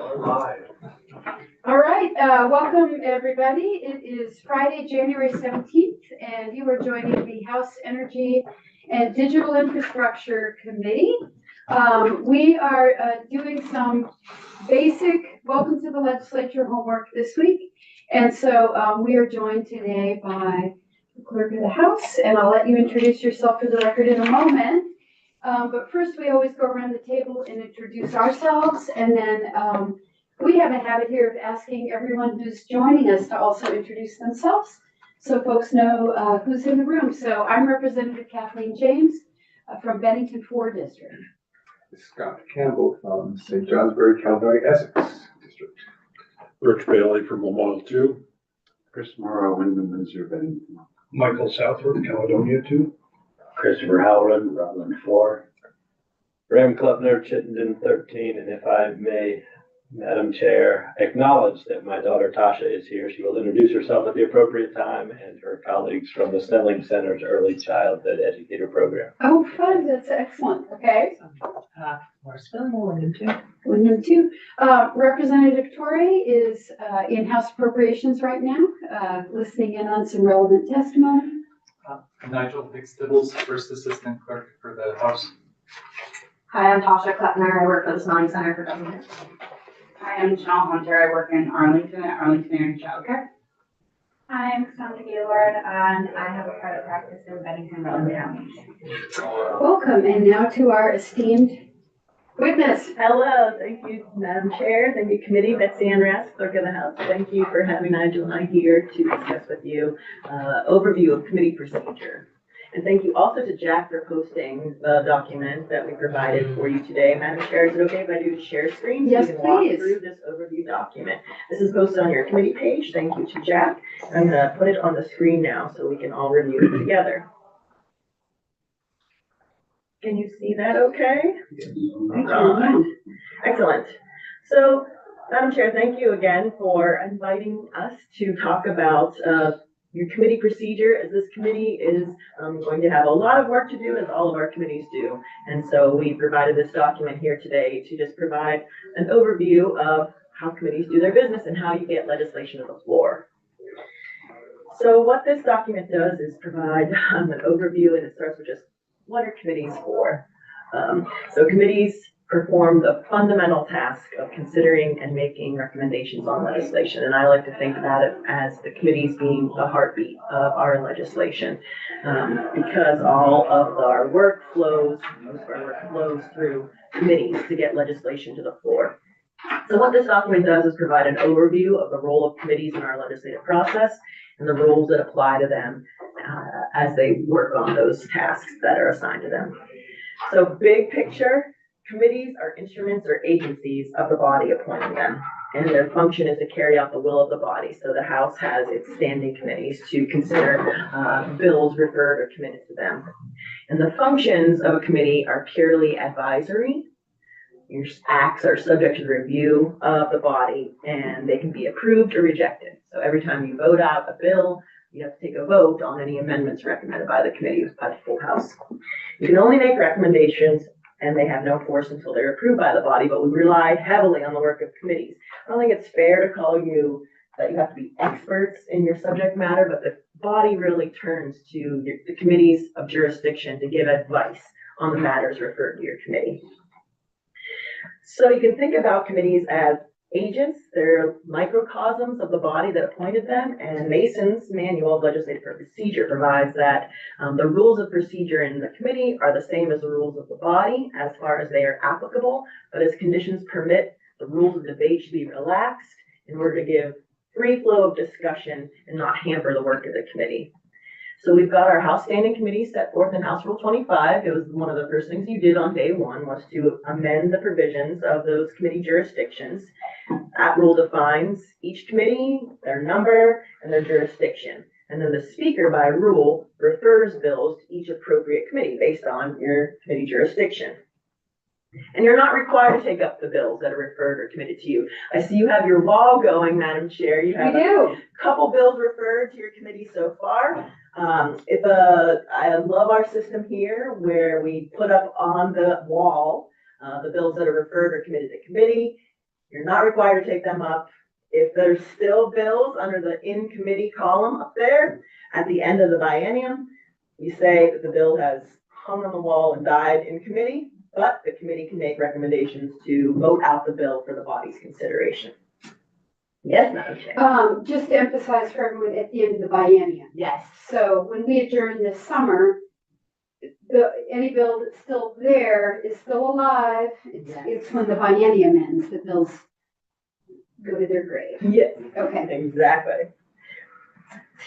All right, welcome everybody. It is Friday, January 17th, and you are joining the House Energy and Digital Infrastructure Committee. We are doing some basic welcome to the legislature homework this week. And so we are joined today by the clerk of the House, and I'll let you introduce yourself for the record in a moment. But first, we always go around the table and introduce ourselves, and then we have a habit here of asking everyone who's joining us to also introduce themselves so folks know who's in the room. So I'm Representative Kathleen James from Bennington 4 District. Scott Campbell from St. Johnsbury, Caledonia, Essex District. Rich Bailey from Memorial 2. Chris Morrow, Wyndham, Windsor, Bennington. Michael Southworth, Caledonia 2. Christopher Howland, Rutland 4. Graham Klubner, Chittenden 13. And if I may, Madam Chair, acknowledge that my daughter Tasha is here. She will introduce herself at the appropriate time and her colleagues from the Snelling Center's Early Childhood Educator Program. Oh, fun. That's excellent. Okay. Morrisville, Wyndham 2. Wyndham 2. Representative Torrey is in House Appropriations right now, listening in on some relevant testimony. Nigel Bigstibbles, First Assistant Clerk for the House. Hi, I'm Tasha Kleppner. I work for the Snelling Center for Government. Hi, I'm Janelle Hunter. I work in Arlington at Arlington Area Child Care. Hi, I'm Sandra Gaylord, and I have a private practice in Bennington, Rutland County. Welcome, and now to our esteemed witness. Hello, thank you, Madam Chair. Thank you, Committee. Betsy Ann Rask, Clerk of the House. Thank you for having Nigel and I here to discuss with you overview of committee procedure. And thank you also to Jack for posting the document that we provided for you today. Madam Chair, is it okay if I do share screen? Yes, so you can walk please. through this overview document. This is posted on your committee page. Thank you to Jack. I'm going to put it on the screen now so we can all review it together. Can you see that okay? Excellent. So, Madam Chair, thank you again for inviting us to talk about your committee procedure, as this committee is going to have a lot of work to do, as all of our committees do. And so we provided this document here today to just provide an overview of how committees do their business and how you get legislation to the floor. So what this document does is provide an overview, and it starts with just what are committees for? So committees perform the fundamental task of considering and making recommendations on legislation. And I like to think about it as the committees being the heartbeat of our legislation, because all of our work flows, most of our work flows through committees to get legislation to the floor. So what this document does is provide an overview of the role of committees in our legislative process and the rules that apply to them as they work on those tasks that are assigned to them. So big picture, committees are instruments or agencies of the body appointing them, and their function is to carry out the will of the body. So the House has its standing committees to consider bills referred or committed to them. And the functions of a committee are purely advisory. Your acts are subject to the review of the body, and they can be approved or rejected. So every time you vote out a bill, you have to take a vote on any amendments recommended by the committee, by the full House. You can only make recommendations, and they have no force until they're approved by the body, but we rely heavily on the work of committees. I don't think it's fair to call you that you have to be experts in your subject matter, but the body really turns to the committees of jurisdiction to give advice on the matters referred to your committee. So you can think about committees as agents. They're microcosms of the body that appointed them, and Mason's Manual of Legislative Procedure provides that the rules of procedure in the committee are the same as the rules of the body as far as they are applicable, but as conditions permit, the rules of debate should be relaxed in order to give free flow of discussion and not hamper the work of the committee. So we've got our House Standing Committee set forth in House Rule 25. It was one of the first things you did on day one was to amend the provisions of those committee jurisdictions. That rule defines each committee, their number, and their jurisdiction. And then the Speaker, by rule, refers bills to each appropriate committee based on your committee jurisdiction. And you're not required to take up the bills that are referred or committed to you. I see you have your wall going, Madam Chair. You have a couple bills referred to your committee so far. I love our system here where we put up on the wall the bills that are referred or committed to committee. You're not required to take them up. If there's still bills under the in committee column up there, at the end of the biennium, you say that the bill has hung on the wall and died in committee, but the committee can make recommendations to vote out the bill for the body's consideration. Yes, Madam Chair. Just to emphasize for everyone at the end of the biennium. Yes. So when we adjourn this summer, any bill that's still there is still alive. It's when the biennium ends that bills go to their grave. Yes. Okay. Exactly.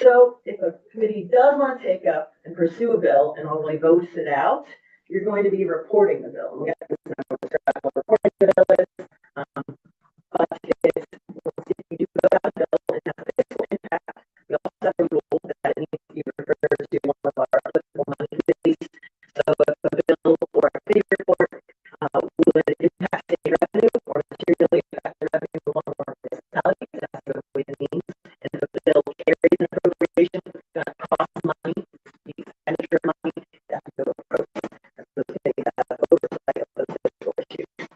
So if a committee does want to take up and pursue a bill and only votes it out, you're going to be reporting the bill. We have to describe what reporting the bill is. But if you do vote out the bill and have a fiscal impact, we also have a rule that it needs to be referred to one of our applicable money committees. So if a bill or a committee report would impact state revenue or materially affect the revenue of one of our municipalities, it has to go with the means. And if a bill carries an appropriation that costs money, the expenditure of money, it has to go to appropriate. So they have oversight of those fiscal issues.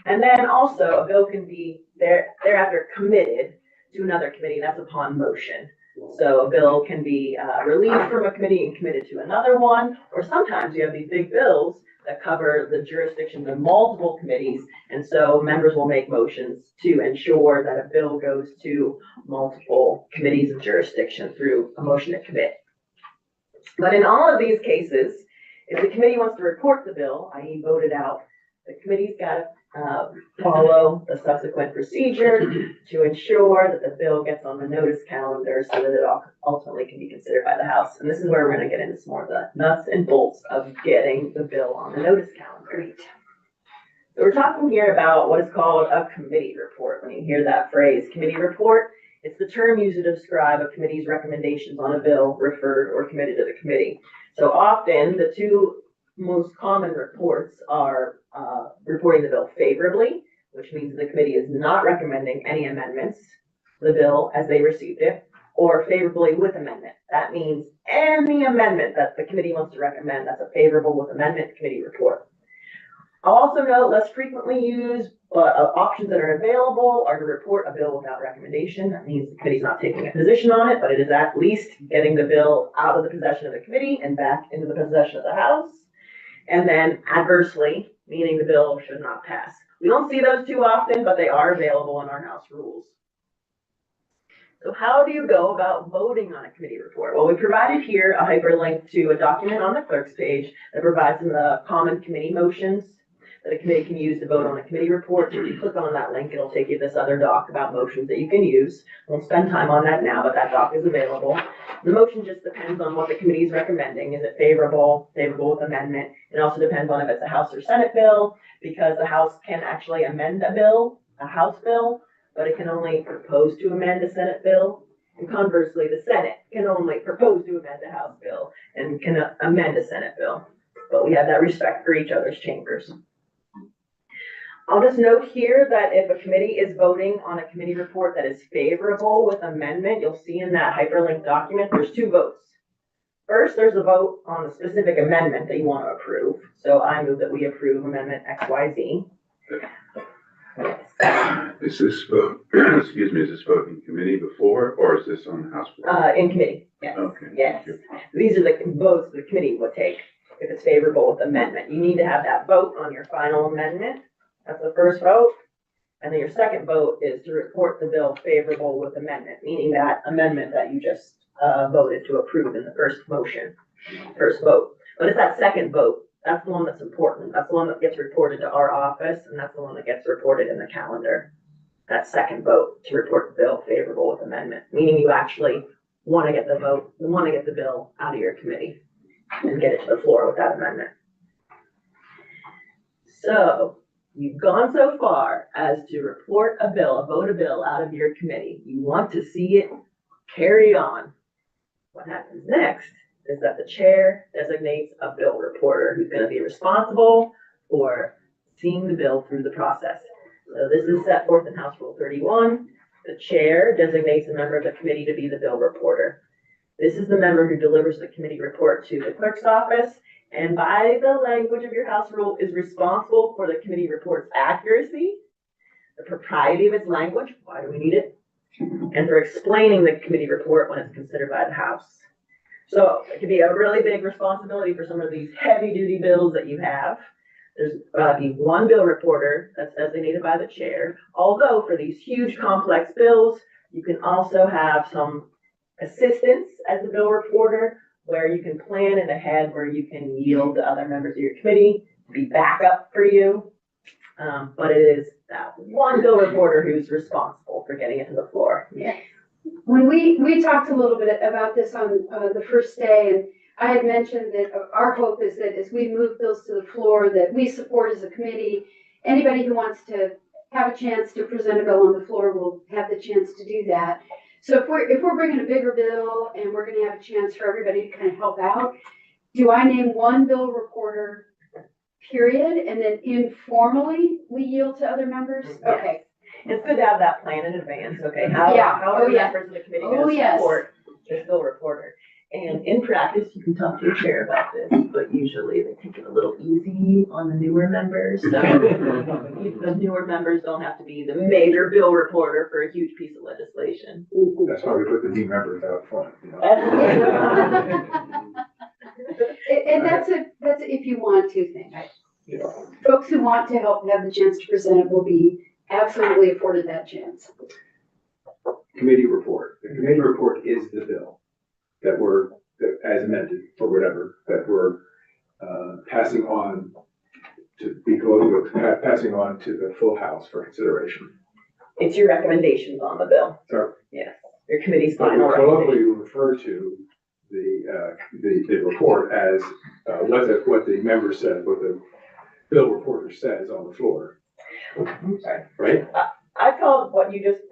And then also a bill can be thereafter committed to another committee, and that's upon motion. So a bill can be released from a committee and committed to another one, or sometimes you have these big bills that cover the jurisdictions of multiple committees, and so members will make motions to ensure that a bill goes to multiple committees of jurisdiction through a motion to commit. But in all of these cases, if the committee wants to report the bill, i.e. vote it out, the committee's got to follow the subsequent procedure to ensure that the bill gets on the notice calendar so that it ultimately can be considered by the House. And this is where we're going to get into some more of the nuts and bolts of getting the bill on the notice calendar. So we're talking here about what is called a committee report. When you hear that phrase, committee report, it's the term used to describe a committee's recommendations on a bill referred or committed to the committee. So often the two most common reports are reporting the bill favorably, which means the committee is not recommending any amendments to the bill as they received it, or favorably with amendment. That means any amendment that the committee wants to recommend, that's a favorable with amendment committee report. I'll also note less frequently used, but options that are available are to report a bill without recommendation. That means the committee's not taking a position on it, but it is at least getting the bill out of the possession of the committee and back into the possession of the House. And then adversely, meaning the bill should not pass. We don't see those too often, but they are available in our House rules. So how do you go about voting on a committee report? Well, we provided here a hyperlink to a document on the clerk's page that provides some of the common committee motions that a committee can use to vote on a committee report. So if you click on that link, it'll take you to this other doc about motions that you can use. I won't spend time on that now, but that doc is available. The motion just depends on what the committee is recommending. Is it favorable, favorable with amendment? It also depends on if it's a House or Senate bill, because the House can actually amend a bill, a House bill, but it can only propose to amend a Senate bill. And conversely, the Senate can only propose to amend a House bill and can amend a Senate bill. But we have that respect for each other's chambers. I'll just note here that if a committee is voting on a committee report that is favorable with amendment, you'll see in that hyperlink document, there's two votes. First, there's a vote on the specific amendment that you want to approve. So I move that we approve amendment XYZ. Is this vote, excuse me, is this vote in committee before, or is this on the House floor? In committee, yes. Okay. Yes. These are the votes the committee would take if it's favorable with amendment. You need to have that vote on your final amendment. That's the first vote. And then your second vote is to report the bill favorable with amendment, meaning that amendment that you just voted to approve in the first motion, first vote. But it's that second vote, that's the one that's important. That's the one that gets reported to our office, and that's the one that gets reported in the calendar. That second vote to report the bill favorable with amendment, meaning you actually want to get the vote, you want to get the bill out of your committee and get it to the floor with that amendment. So you've gone so far as to report a bill, vote a bill out of your committee. You want to see it carry on. What happens next is that the chair designates a bill reporter who's going to be responsible for seeing the bill through the process. So this is set forth in House Rule 31. The chair designates a member of the committee to be the bill reporter. This is the member who delivers the committee report to the clerk's office, and by the language of your House rule is responsible for the committee report's accuracy, the propriety of its language, why do we need it, and for explaining the committee report when it's considered by the House. So it can be a really big responsibility for some of these heavy duty bills that you have. There's got to be one bill reporter that's designated by the chair. Although for these huge complex bills, you can also have some assistance as the bill reporter, where you can plan it ahead, where you can yield to other members of your committee to be backup for you. But it is that one bill reporter who's responsible for getting it to the floor. Yeah. When we talked a little bit about this on the first day, and I had mentioned that our hope is that as we move bills to the floor that we support as a committee, anybody who wants to have a chance to present a bill on the floor will have the chance to do that. So if we're bringing a bigger bill and we're going to have a chance for everybody to kind of help out, do I name one bill reporter, period, and then informally we yield to other members? Yes. Okay. It's good to have that plan in advance, okay? How Yeah. are Oh, yeah. members of the committee going to support this bill reporter? And in practice, you can talk to your chair about this, but usually they take it a little easy on the newer members. So the newer members don't have to be the major bill reporter for a huge piece of legislation. That's why we put the new members out front, you know. And that's if you want to thing. Yeah. Folks who want to help have the chance to present it will be absolutely afforded that chance. Committee report. The committee report is the bill that we're, as amended or whatever, that we're passing on to passing on to the full house for consideration. It's your recommendations on the bill. So, Yes, your committee's but we final colloquially recommendation. refer to the report as what the member said, what the bill reporter says on the floor, I'm sorry. right? I call what you just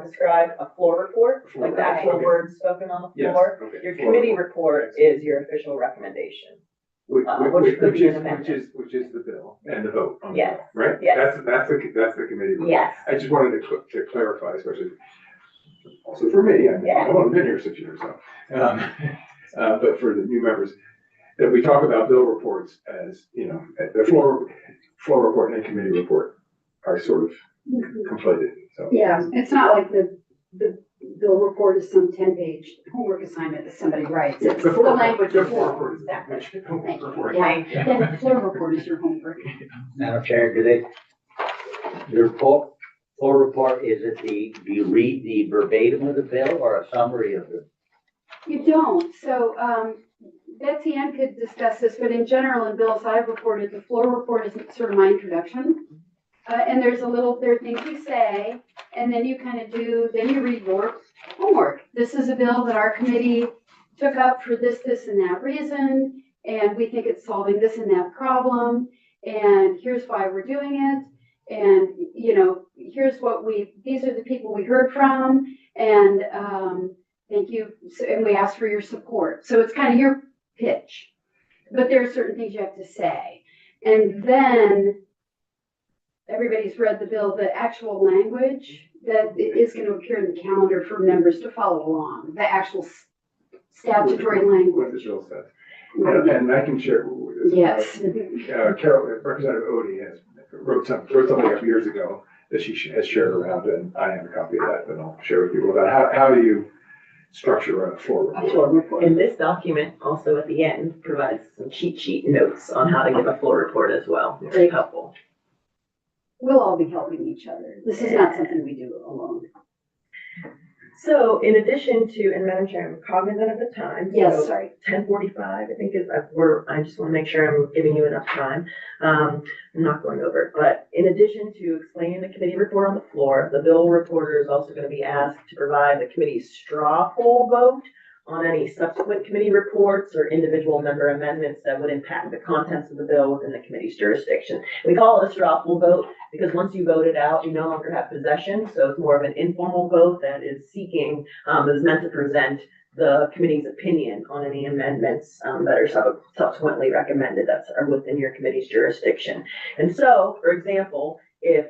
described a floor report, like the actual Okay. words spoken on the Yes, floor. okay. Your Floor committee report. report is your official recommendation. Which could be an is amendment. the bill and the vote on the Yes. bill, right? Yes. That's the committee report. Yes. I just wanted to clarify, especially also for me, I've only been here 6 years, so. But for the new members, that we talk about bill reports as, you know, the floor report and committee report are sort of conflated, so. Yeah, it's not like the bill report is some 10-page homework assignment that somebody writes. It's the language The of floor law. report is Exactly. homework report. Yeah, then the floor report is your homework. Madam Chair, your floor report, do you read the verbatim of the bill or a summary of the? You don't. So Betsy Ann could discuss this, but in general, in bills I've reported, the floor report is sort of my introduction. And there are things you say, and then you kind of then you read your homework. This is a bill that our committee took up for this, and that reason, and we think it's solving this and that problem, and here's why we're doing it, and, you know, these are the people we heard from, and thank you, and we ask for your support. So it's kind of your pitch, but there are certain things you have to say. And then everybody's read the bill, the actual language that is going to appear in the calendar for members to follow along, the actual statutory What language. the bill says. And I can share. Yes. Carol, Representative Hedi wrote something up years ago that she has shared around, and I have a copy of that, that I'll share with people about how do you structure a floor report. And this document also at the end provides some cheat sheet notes on how to give a floor report as well. Very helpful. We'll all be helping each other. This is not something we do alone. So in addition to, and Madam Chair, I'm cognizant of the time. Yes, so sorry. 10:45, I think I just want to make sure I'm giving you enough time. I'm not going over, but in addition to explaining the committee report on the floor, the bill reporter is also going to be asked to provide the committee's straw poll vote on any subsequent committee reports or individual member amendments that would impact the contents of the bill within the committee's jurisdiction. We call it a straw poll vote because once you vote it out, you no longer have possession. So it's more of an informal vote that is is meant to present the committee's opinion on any amendments that are subsequently recommended that are within your committee's jurisdiction. And so, for example, if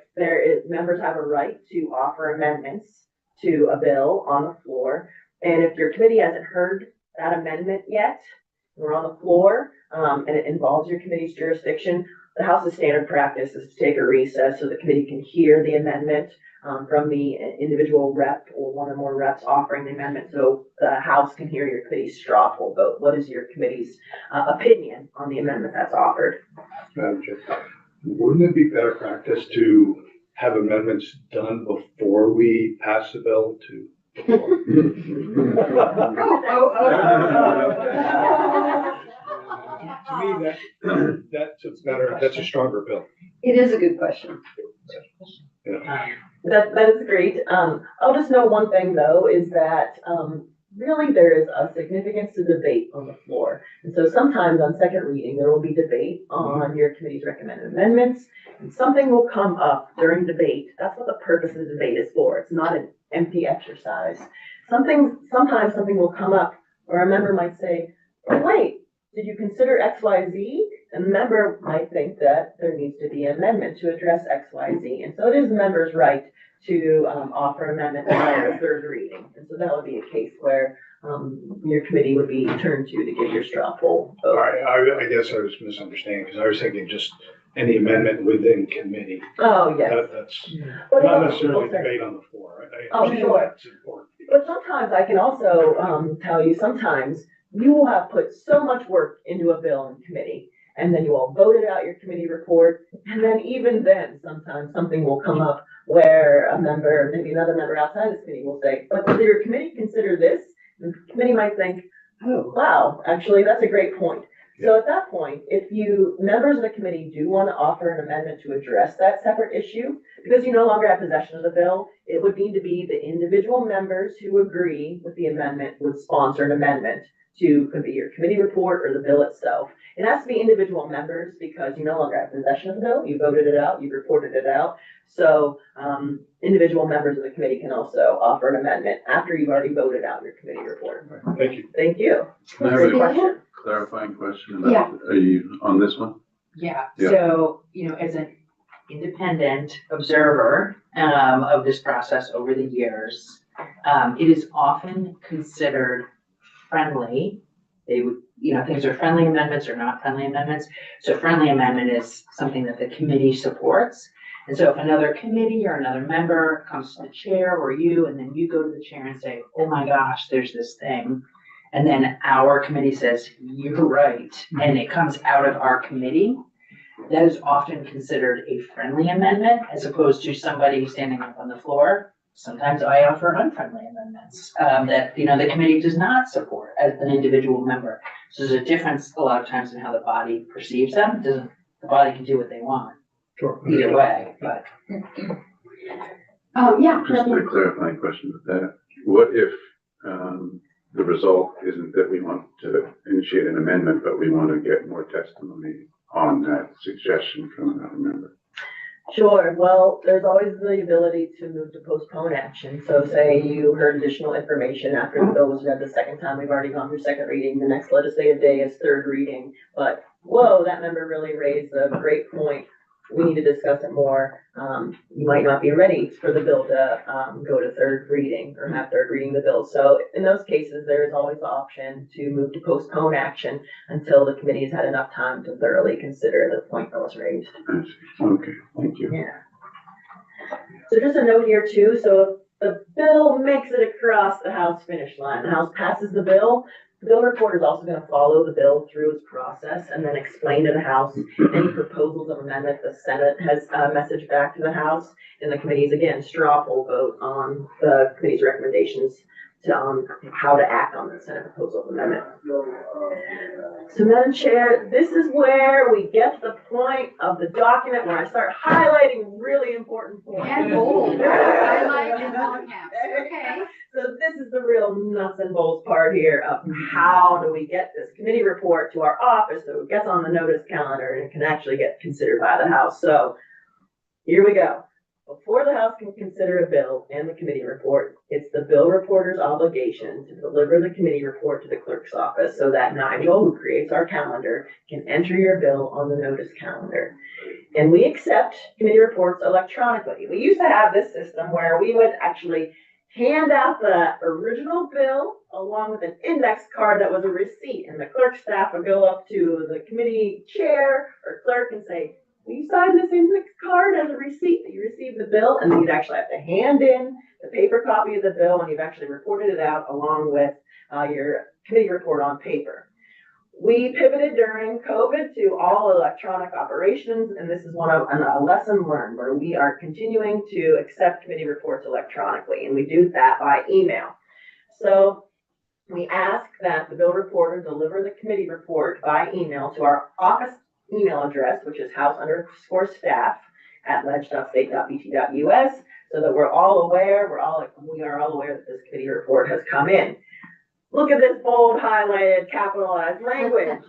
members have a right to offer amendments to a bill on the floor, and if your committee hasn't heard that amendment yet, we're on the floor, and it involves your committee's jurisdiction, the House's standard practice is to take a recess so the committee can hear the amendment from the individual rep or one or more reps offering the amendment, so the House can hear your committee's straw poll vote. What is your committee's opinion on the amendment that's offered? Madam Chair, wouldn't it be better practice to have amendments done before we pass the bill to? To me, that's a stronger bill. It is a good question. That is great. I'll just note one thing though, is that really there is a significance to debate on the floor. And so sometimes on second reading, there will be debate on your committee's recommended amendments, and something will come up during debate. That's what the purpose of the debate is for. It's not an empty exercise. Sometimes something will come up where a member might say, oh, wait, did you consider X, Y, Z? And the member might think that there needs to be an amendment to address X, Y, Z. And so it is the member's right to offer an amendment prior to third reading. And so that would be a case where your committee would be turned to give your straw poll All vote. right, I guess I was misunderstanding, because I was thinking just any amendment within committee. Oh, yes. That's But not it's necessarily also- debate on the floor. I Oh, understand sure. that's important. But sometimes I can also tell you, sometimes you will have put so much work into a bill in committee, and then you all voted out your committee report, and then even then, sometimes something will come up where a member, maybe another member outside this committee will say, but did your committee consider this? And the committee might think, oh, wow, actually, that's a great point. So at that point, if you, members of the committee do want to offer an amendment to address that separate issue, because you no longer have possession of the bill, it would need to be the individual members who agree with the amendment would sponsor an amendment to, could be your committee report or the bill itself. It has to be individual members because you no longer have possession of the bill, you voted it out, you reported it out. So, individual members of the committee can also offer an amendment after you've already voted out your committee report. Thank you. Thank you. I have Great a question. clarifying question Yeah. about, are you on this one? Yeah, Yeah. so, as an independent observer, of this process over the years, it is often considered friendly. They would, things are friendly amendments or not friendly amendments. So friendly amendment is something that the committee supports. And so if another committee or another member comes to the chair or you, and then you go to the chair and say, oh my gosh, there's this thing. And then our committee says, you're right, and it comes out of our committee, that is often considered a friendly amendment as opposed to somebody standing up on the floor. Sometimes I offer unfriendly amendments that, the committee does not support as an individual member. So there's a difference a lot of times in how the body perceives them. The body can do what they want Sure. either way, but. Yeah. Just a clarifying question with that. What if, the result isn't that we want to initiate an amendment, but we want to get more testimony on that suggestion from another member? Sure, well, there's always the ability to move to postpone action. So say you heard additional information after the bill was read the second time, we've already gone through second reading, the next legislative day is third reading. But, whoa, that member really raised a great point. We need to discuss it more. You might not be ready for the bill to go to third reading or have third reading the bill. So in those cases, there is always the option to move to postpone action until the committee has had enough time to thoroughly consider the point that was raised. I see. Okay, thank you. Yeah. So just a note here too, so if the bill makes it across the House finish line, the House passes the bill reporter is also going to follow the bill through its process and then explain to the House any proposals of amendment the Senate has messaged back to the House, and the committee's, again, straw poll vote on the committee's recommendations to how to act on the Senate proposal of amendment. So, Madam Chair, this is where we get to the point of the document where I start highlighting really important points. And bold. Highlight and all caps. Okay. So this is the real nuts and bolts part here of how do we get this committee report to our office so it gets on the notice calendar and it can actually get considered by the House. So here we go. Before the House can consider a bill and the committee report, it's the bill reporter's obligation to deliver the committee report to the clerk's office so that Nigel, who creates our calendar, can enter your bill on the notice calendar. And we accept committee reports electronically. We used to have this system where we would actually hand out the original bill along with an index card that was a receipt, and the clerk staff would go up to the committee chair or clerk and say, will you sign this index card as a receipt that you received the bill? And then you'd actually have to hand in the paper copy of the bill when you've actually reported it out along with your committee report on paper. We pivoted during COVID to all electronic operations, and this is a lesson learned where we are continuing to accept committee reports electronically, and we do that by email. So we ask that the bill reporter deliver the committee report by email to our office email address, which is house_staff@ledge.state.bt.us, so that we are all aware that this committee report has come in. Look at this bold, highlighted, capitalized language.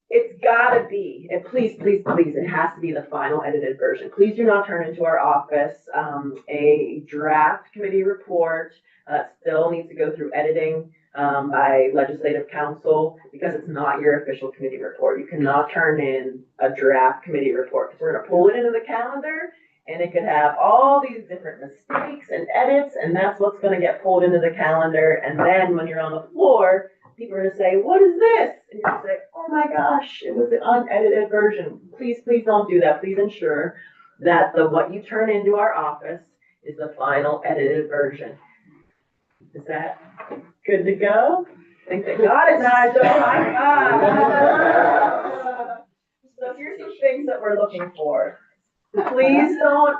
It's gotta be, and please, it has to be the final edited version. Please do not turn into our office a draft committee report. Still needs to go through editing. by legislative council, because it's not your official committee report. You cannot turn in a draft committee report, because we're gonna pull it into the calendar, and it could have all these different mistakes and edits, and that's what's gonna get pulled into the calendar. And then when you're on the floor, people are gonna say, what is this? And you're gonna say, oh my gosh, it was the unedited version. Please, please don't do that. Please ensure that what you turn into our office is the final edited version. Is that good to go? I think they got it, Nigel. So here's some things that we're looking for. Please don't,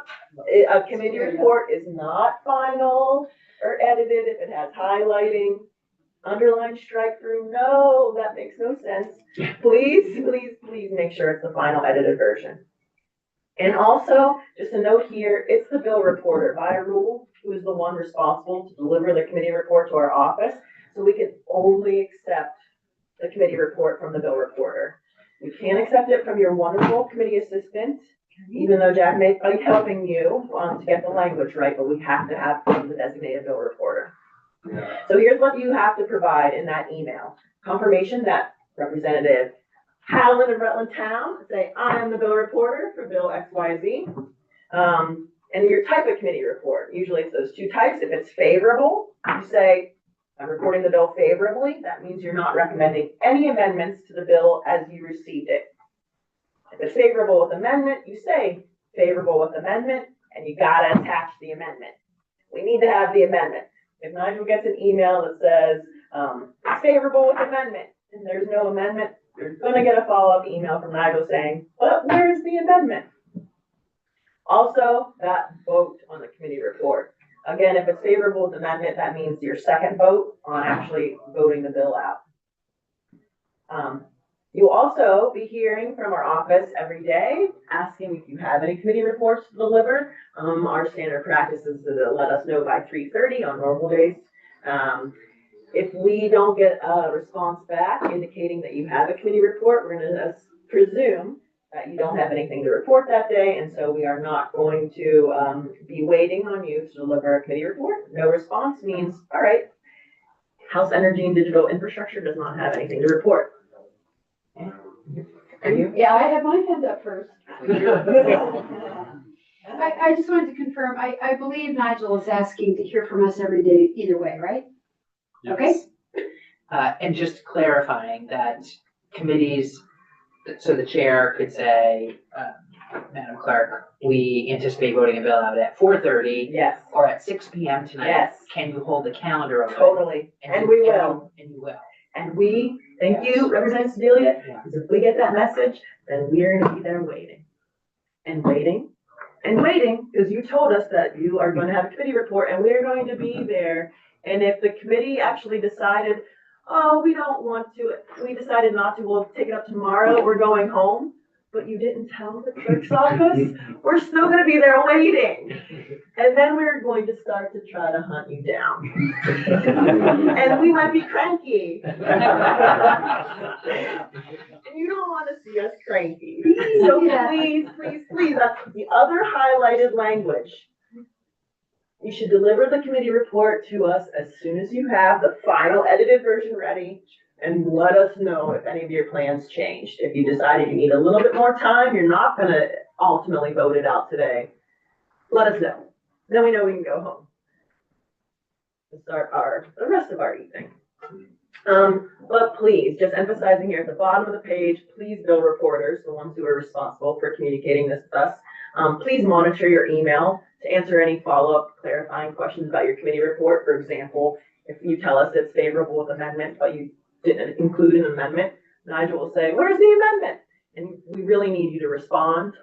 a committee report is not final or edited if it has highlighting, underline, strike through. No, that makes no sense. Please, please, please make sure it's the final edited version. And also, just a note here, it's the bill reporter by rule who is the one responsible to deliver the committee report to our office. So we can only accept the committee report from the bill reporter. We can't accept it from your wonderful committee assistant, even though Jack may be helping you to get the language right, but we have to have from the designated bill reporter. So here's what you have to provide in that email. Confirmation that Representative Howland of Rutland Town, say, I am the bill reporter for Bill XYZ. And your type of committee report, usually it's those two types. If it's favorable, you say, I'm reporting the bill favorably. That means you're not recommending any amendments to the bill as you received it. If it's favorable with amendment, you say favorable with amendment, and you gotta attach the amendment. We need to have the amendment. If Nigel gets an email that says, it's favorable with amendment, and there's no amendment, you're gonna get a follow-up email from Nigel saying, but where's the amendment? Also, that vote on the committee report. Again, if it's favorable with amendment, that means your second vote on actually voting the bill out. You'll also be hearing from our office every day, asking if you have any committee reports to deliver. Our standard practice is to let us know by 3:30 on normal days. If we don't get a response back indicating that you have a committee report, we're gonna presume that you don't have anything to report that day, and so we are not going to be waiting on you to deliver a committee report. No response means, all right, House Energy and Digital Infrastructure does not have anything to report. Are you? Yeah, I have my hand up first. I just wanted to confirm, I believe Nigel is asking to hear from us every day either way, right? Yes. Okay. And just clarifying that committees, so the chair could say, Madam Clerk, we anticipate voting a bill out at 4:30 Yes. or at 6 PM tonight. Yes. Can you hold the calendar open? Totally. And we will. And you will. And we, thank you, Representative Sedalia, because if we get that message, then we're gonna be there waiting. And waiting, and waiting, because you told us that you are gonna have a committee report, and we're going to be there. And if the committee actually decided, oh, we don't want to, we decided not to, we'll take it up tomorrow, we're going home, but you didn't tell the clerk's office, we're still gonna be there waiting. And then we're going to start to try to hunt you down. And we might be cranky. And you don't want to see us cranky. So please, please, please, that's the other highlighted language. You should deliver the committee report to us as soon as you have the final edited version ready, and let us know if any of your plans changed. If you decided you need a little bit more time, you're not gonna ultimately vote it out today, let us know. Then we know we can go home and start the rest of our evening. But please, just emphasizing here at the bottom of the page, please bill reporters, the ones who are responsible for communicating this with us, please monitor your email to answer any follow-up clarifying questions about your committee report. For example, if you tell us it's favorable with amendment, but you didn't include an amendment, Nigel will say, where's the amendment? And we really need you to respond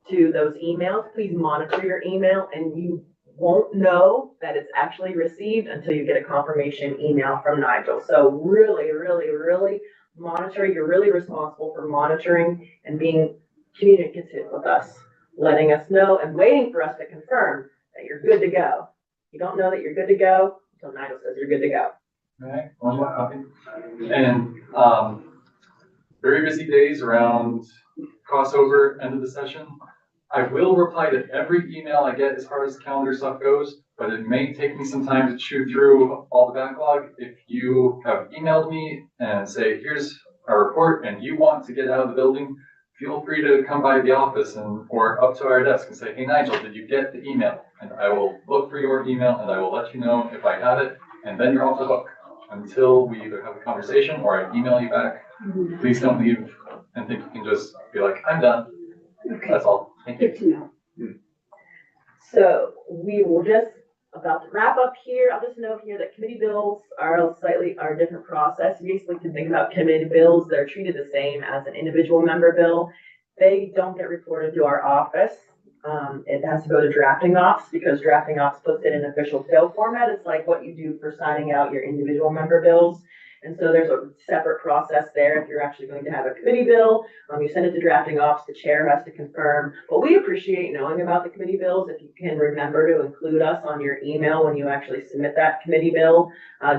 to those emails. Please monitor your email, and you won't know that it's actually received until you get a confirmation email from Nigel. So really, really, really monitor. You're really responsible for monitoring and being communicative with us, letting us know and waiting for us to confirm that you're good to go. You don't know that you're good to go until Nigel says you're good to go. Okay, one more copy. And very busy days around crossover, end of the session. I will reply to every email I get as far as calendar stuff goes, but it may take me some time to chew through all the backlog. If you have emailed me and say, here's our report, and you want to get out of the building, feel free to come by the office or up to our desk and say, hey, Nigel, did you get the email? And I will look for your email and I will let you know if I have it, and then you're off the hook until we either have a conversation or I email you back. Please don't leave and think you can just be like, I'm done. Okay, That's all. Thank you. good to know. So we will just about to wrap up here. I'll just note here that committee bills are a different process. You basically can think about committee bills. They're treated the same as an individual member bill. They don't get reported to our office. It has to go to drafting ops because drafting ops puts it in official bill format. It's like what you do for signing out your individual member bills. And so there's a separate process there. If you're actually going to have a committee bill, you send it to drafting ops, the chair has to confirm. But we appreciate knowing about the committee bills. If you can remember to include us on your email when you actually submit that committee bill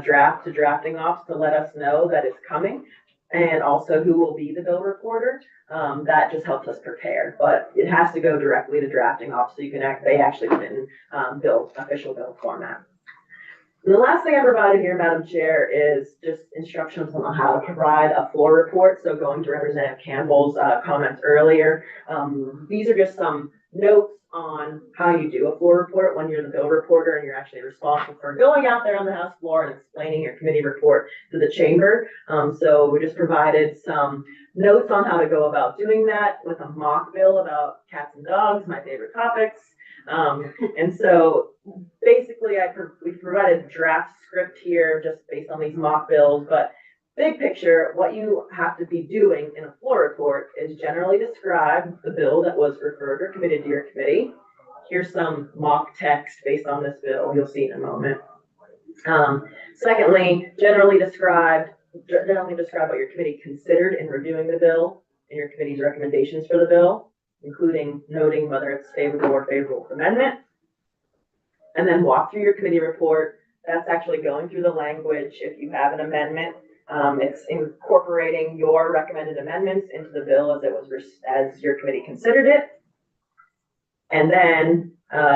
draft to drafting ops to let us know that it's coming. And also who will be the bill reporter. That just helps us prepare, but it has to go directly to drafting ops so you can they actually put it in official bill format. And the last thing I provided here, Madam Chair, is just instructions on how to provide a floor report. So going to Representative Campbell's comments earlier, these are just some notes on how you do a floor report when you're the bill reporter and you're actually responsible for going out there on the House floor and explaining your committee report to the chamber. So we just provided some notes on how to go about doing that with a mock bill about cats and dogs, my favorite topics. And so basically we provided a draft script here just based on these mock bills, but big picture, what you have to be doing in a floor report is generally describe the bill that was referred or committed to your committee. Here's some mock text based on this bill, you'll see in a moment. Secondly, generally describe what your committee considered in reviewing the bill and your committee's recommendations for the bill, including noting whether it's favorable or favorable amendment. And then walk through your committee report. That's actually going through the language. If you have an amendment, it's incorporating your recommended amendments into the bill as your committee considered it. And then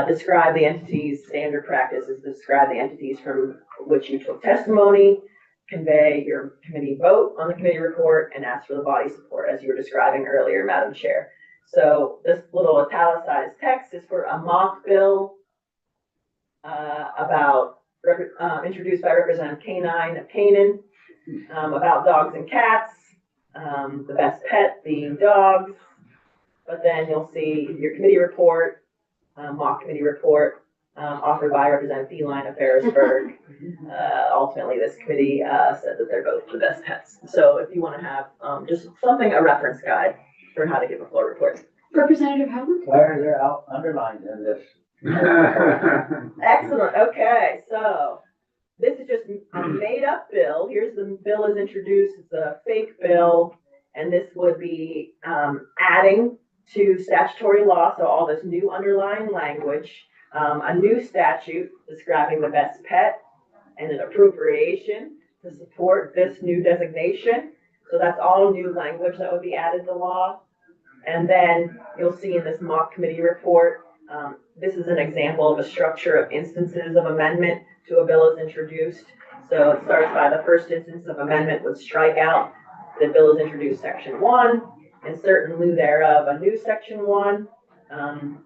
describe the entities, standard practice is describe the entities from which you took testimony, convey your committee vote on the committee report, and ask for the body support as you were describing earlier, Madam Chair. So this little italicized text is for a mock bill introduced by Representative K9 of Canaan, about dogs and cats, the best pet being dogs. But then you'll see your committee report, mock committee report, offered by Representative Feline of Ferrisburg. Ultimately, this committee said that they're both the best pets. So if you want to have just a reference guide for how to give a floor report. Representative Howland? Why are there underlines in this? Excellent. Okay, so this is just a made-up bill. Here's the bill is introduced. It's a fake bill, and this would be adding to statutory law. So all this new underlying language, a new statute describing the best pet, and an appropriation to support this new designation. So that's all new language that would be added to law. And then you'll see in this mock committee report, this is an example of a structure of instances of amendment to a bill is introduced. So it starts by the first instance of amendment would strike out the bill is introduced section 1, insert in lieu thereof a new section 1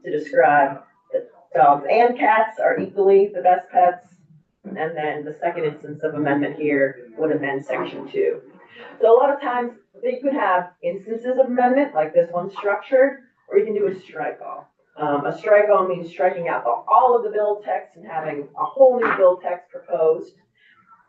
to describe that dogs and cats are equally the best pets. And then the second instance of amendment here would amend section 2. So a lot of times they could have instances of amendment like this one's structured, or you can do a strike-all. A strike-all means striking out all of the bill text and having a whole new bill text proposed.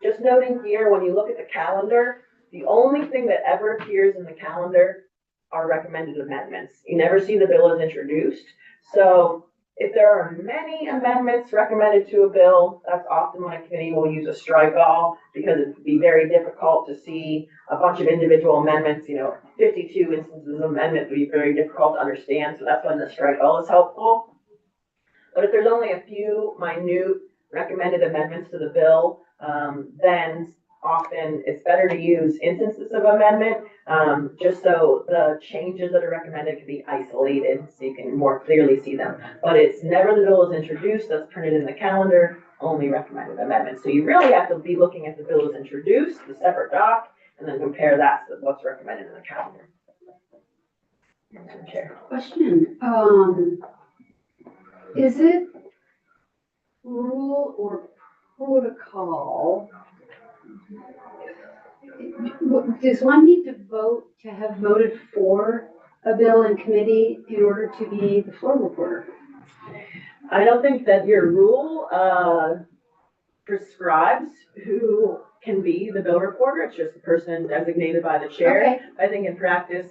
Just noting here, when you look at the calendar, the only thing that ever appears in the calendar are recommended amendments. You never see the bill as introduced. So if there are many amendments recommended to a bill, that's often when a committee will use a strike-all because it would be very difficult to see a bunch of individual amendments. 52 instances of amendment would be very difficult to understand. So that's when the strike-all is helpful. But if there's only a few minute recommended amendments to the bill, then often it's better to use instances of amendment, just so the changes that are recommended can be isolated, so you can more clearly see them. But it's never the bill is introduced, that's printed in the calendar, only recommended amendments. So you really have to be looking at the bill is introduced, the separate doc, and then compare that to what's recommended in the calendar. Madam Chair. Question, is it rule or protocol? Does one need to vote to have voted for a bill in committee in order to be the floor reporter? I don't think that your rule, prescribes who can be the bill reporter. It's just the person designated by the chair. Okay. I think in practice,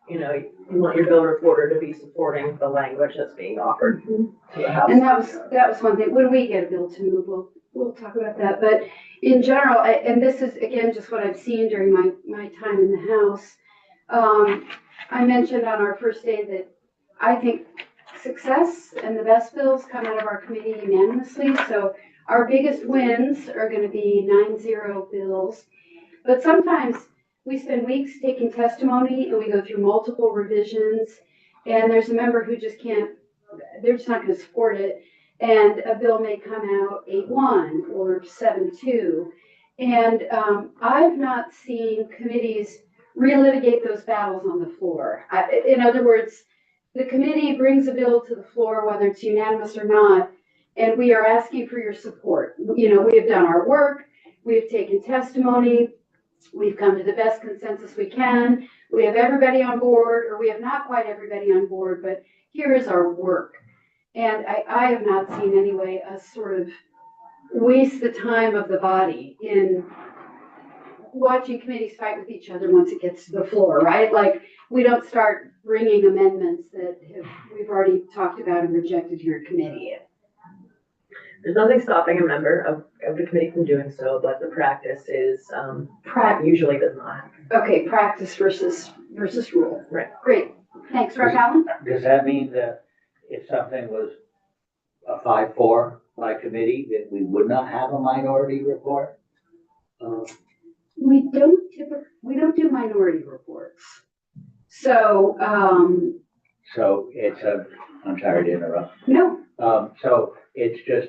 you know, you want your bill reporter to be supporting the language that's being offered to the House. And that was one thing, when we get a bill to move, we'll talk about that, but in general, and this is again, just what I've seen during my time in the House. I mentioned on our first day that I think success and the best bills come out of our committee unanimously, so our biggest wins are gonna be 9-0 bills, but sometimes we spend weeks taking testimony and we go through multiple revisions, and there's a member who just can't, they're just not gonna support it, and a bill may come out 8-1 or 7-2. And I've not seen committees relitigate those battles on the floor. In other words, the committee brings a bill to the floor, whether it's unanimous or not, and we are asking for your support. You know, we have done our work, we have taken testimony, we've come to the best consensus we can, we have everybody on board, or we have not quite everybody on board, but here is our work. And I have not seen anyway us sort of waste the time of the body in watching committees fight with each other once it gets to the floor, right? Like, we don't start bringing amendments that we've already talked about and rejected here in committee. There's nothing stopping a member of the committee from doing so, but the practice is, usually does not happen. Okay, practice versus rule. Right. Great, thanks, Rep. Allen. Does that mean that if something was a 5-4 by committee, that we would not have a minority report? We don't do minority reports. So, So it's I'm sorry to interrupt. no, So it's just,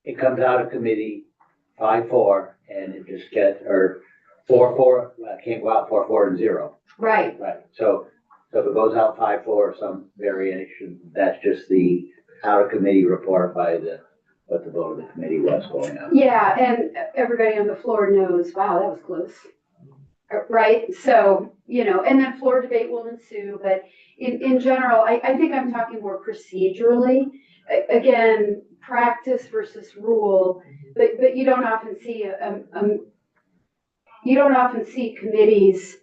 it comes out of committee 5-4 and it just gets, or 4-4, can't go out 4-4 and 0. right. Right, so if it goes out 5-4 or some variation, that's just the out of committee report by what the vote of the committee was going on. Yeah, and everybody on the floor knows, wow, that was close. Right, so, you know, and then floor debate will ensue, but in general, I think I'm talking more procedurally. Again, practice versus rule, but you don't often see committees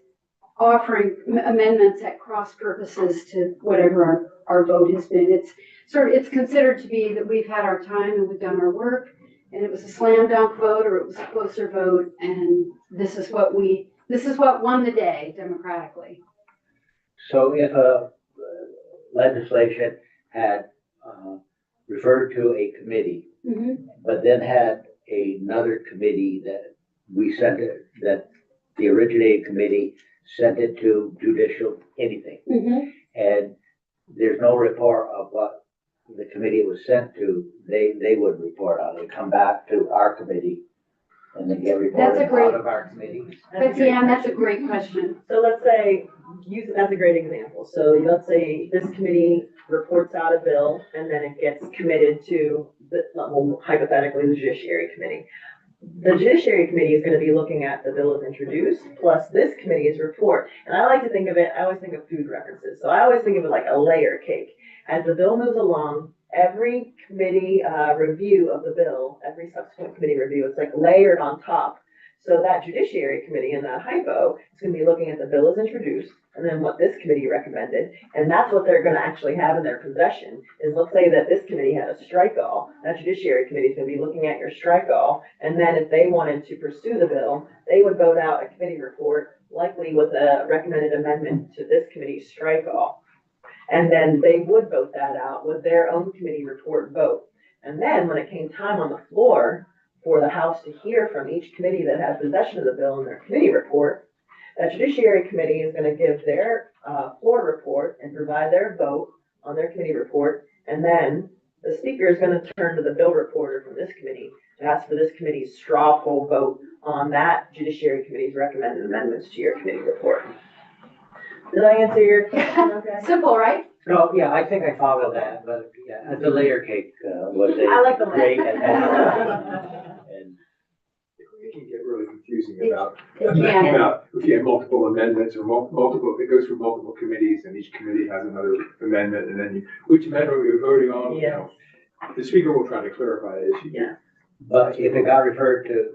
offering amendments at cross purposes to whatever our vote has been. It's considered to be that we've had our time and we've done our work, and it was a slam dunk vote or it was a closer vote, and this is what won the day democratically. So if a legislation had referred to a committee, but then had another committee that we sent it, that the originating committee sent it to judicial anything, and there's no report of what the committee it was sent to, they would report on it, come back to our committee, and then get reported out of our committee. Betsy Ann, that's a great question. So let's say, use it as a great example. So let's say this committee reports out a bill and then it gets committed to, hypothetically, the Judiciary Committee. The Judiciary Committee is going to be looking at the bill as introduced, plus this committee's report. And I like to think of it, I always think of food references. So I always think of it like a layer cake. As the bill moves along, every committee review of the bill, every subsequent committee review, it's like layered on top. So that Judiciary Committee and that hypo is going to be looking at the bill as introduced and then what this committee recommended. And that's what they're going to actually have in their possession is, let's say that this committee had a strike all, that Judiciary Committee is going to be looking at your strike all. And then if they wanted to pursue the bill, they would vote out a committee report, likely with a recommended amendment to this committee's strike all. And then they would vote that out with their own committee report vote. And then when it came time on the floor for the House to hear from each committee that has possession of the bill in their committee report. That Judiciary Committee is gonna give their, floor report and provide their vote on their committee report. And then the speaker is gonna turn to the bill reporter from this committee to ask for this committee's straw poll vote on that Judiciary Committee's recommended amendments to your committee report. Did I answer your question okay? Simple, right? No, yeah, I think I followed that, but yeah, the layer cake was I like the a great layer. and It can get really confusing about, It can. about if you have multiple amendments or multiple, it goes through multiple committees and each committee has another amendment and then which amendment are we voting on? You know, the speaker will try to clarify the issue. Yeah. but if it got referred to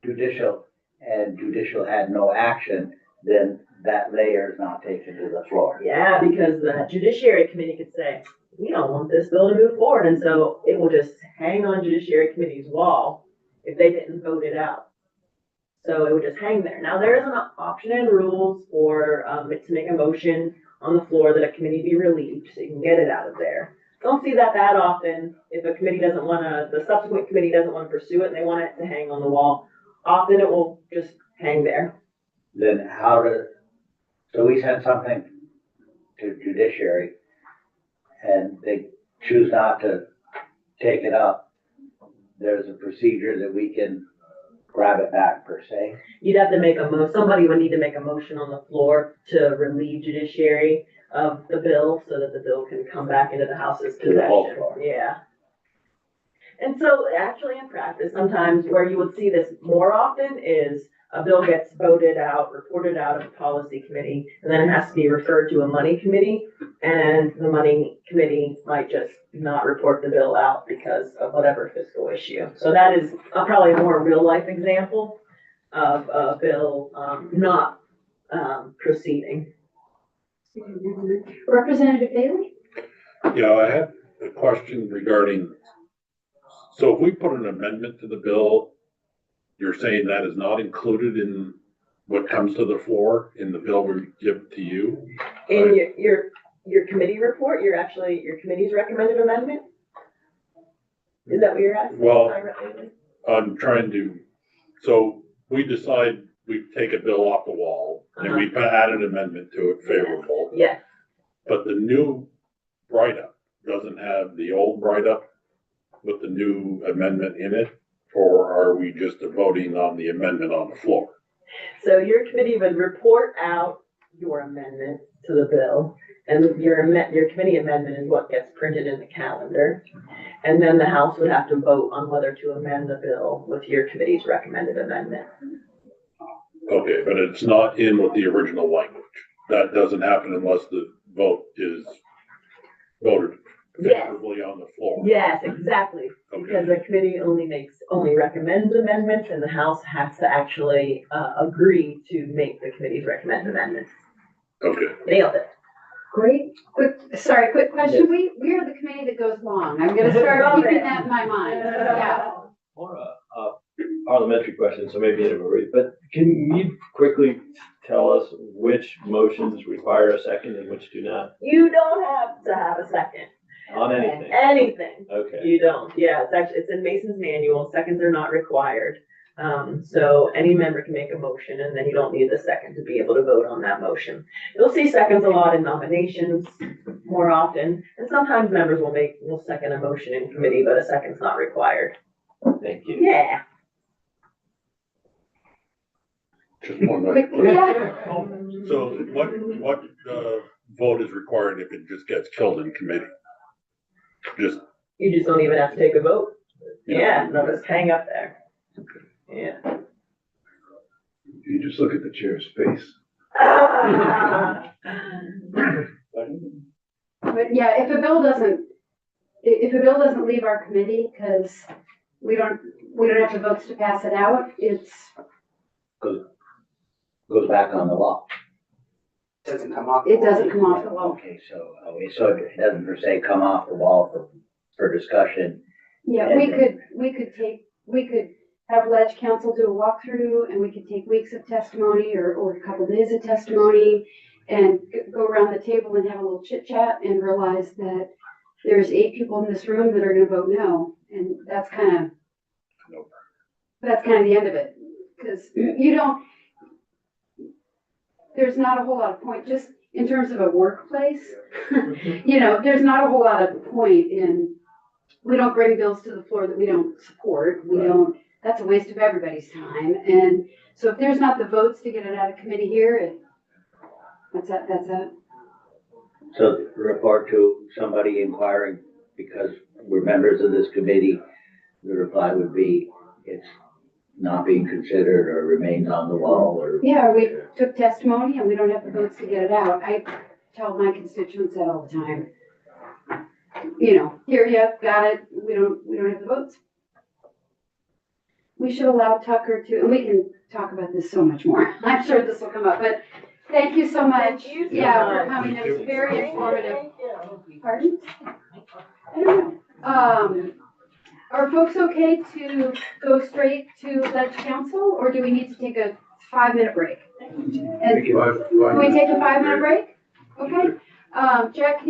judicial and judicial had no action, then that layer is not taken to the floor. Yeah, because the Judiciary Committee could say, we don't want this bill to move forward, and so it will just hang on Judiciary Committee's wall if they didn't vote it out. So it would just hang there. Now, there is an option in rules for, to make a motion on the floor that a committee be relieved, so you can get it out of there. Don't see that often. If a committee doesn't wanna, the subsequent committee doesn't wanna pursue it and they want it to hang on the wall, often it will just hang there. Then so we send something to judiciary and they choose not to take it up. There's a procedure that we can grab it back per se. You'd have to make somebody would need to make a motion on the floor to relieve judiciary of the bill so that the bill can come back into the House's To the whole possession. floor. Yeah. And so actually in practice, sometimes where you would see this more often is a bill gets voted out, reported out of a policy committee, and then it has to be referred to a money committee. And the money committee might just not report the bill out because of whatever fiscal issue. So that is probably a more real life example of a bill not proceeding. Representative Bailey? Yeah, I had a question regarding, so if we put an amendment to the bill, you're saying that is not included in what comes to the floor in the bill we give to you? In your committee report, your committee's recommended amendment? Is that what you're asking? Well, I'm trying to, so we decide we take a bill off the wall and we add an amendment to it favorable. Yeah. But the new write-up doesn't have the old write-up with the new amendment in it? Or are we just voting on the amendment on the floor? So your committee would report out your amendment to the bill, and your committee amendment is what gets printed in the calendar. And then the House would have to vote on whether to amend the bill with your committee's recommended amendment. Okay, but it's not in with the original language. That doesn't happen unless the vote is voted favorably on the floor. Yes, exactly. Because the committee only recommends amendments, and the House has to actually agree to make the committee's recommended amendments. Okay. Nailed it. Great. Quick question. We are the committee that goes long. I'm gonna start keeping that in my mind. Yeah. More a parliamentary question, so maybe inappropriate, but can you quickly tell us which motions require a second and which do not? You don't have to have a second. On anything? Anything. Okay. You don't. Yeah, it's in Mason's manual. Seconds are not required. So any member can make a motion and then you don't need the second to be able to vote on that motion. You'll see seconds a lot in nominations more often, and sometimes members will second a motion in committee, but a second's not required. Thank you. Yeah. Just one minute. So what vote is required if it just gets killed in committee? You just don't even have to take a vote. Yeah, they'll just hang up there. Yeah. You just look at the chair's face. But yeah, if a bill doesn't leave our committee, because we don't have the votes to pass it out, Goes back on the wall. Doesn't come off. it doesn't come off the wall. Okay, so it doesn't per se come off the wall for discussion. Yeah, we could have ledge council do a walkthrough, and we could take weeks of testimony or a couple days of testimony and go around the table and have a little chit chat and realize that there's 8 people in this room that are gonna vote no, and that's kind of that's kind of the end of it, because there's not a whole lot of point, just in terms of a workplace. There's not a whole lot of point we don't bring bills to the floor that we don't support. That's a waste of everybody's time. And so if there's not the votes to get it out of committee here, that's that. So report to somebody inquiring, because we're members of this committee, the reply would be, it's not being considered or remains on the wall or. Yeah, we took testimony and we don't have the votes to get it out. I tell my constituents that all the time. Here you got it, we don't have the votes. We should allow Tucker to, and we can talk about this so much more. I'm sure this will come up, but thank you so much. Thank you so For much. coming, it was very informative. Thank you. Pardon? I don't know. Are folks okay to go straight to ledge council, or do we need to take a 5-minute break? And can we take a 5-minute break? Okay. Jack, can you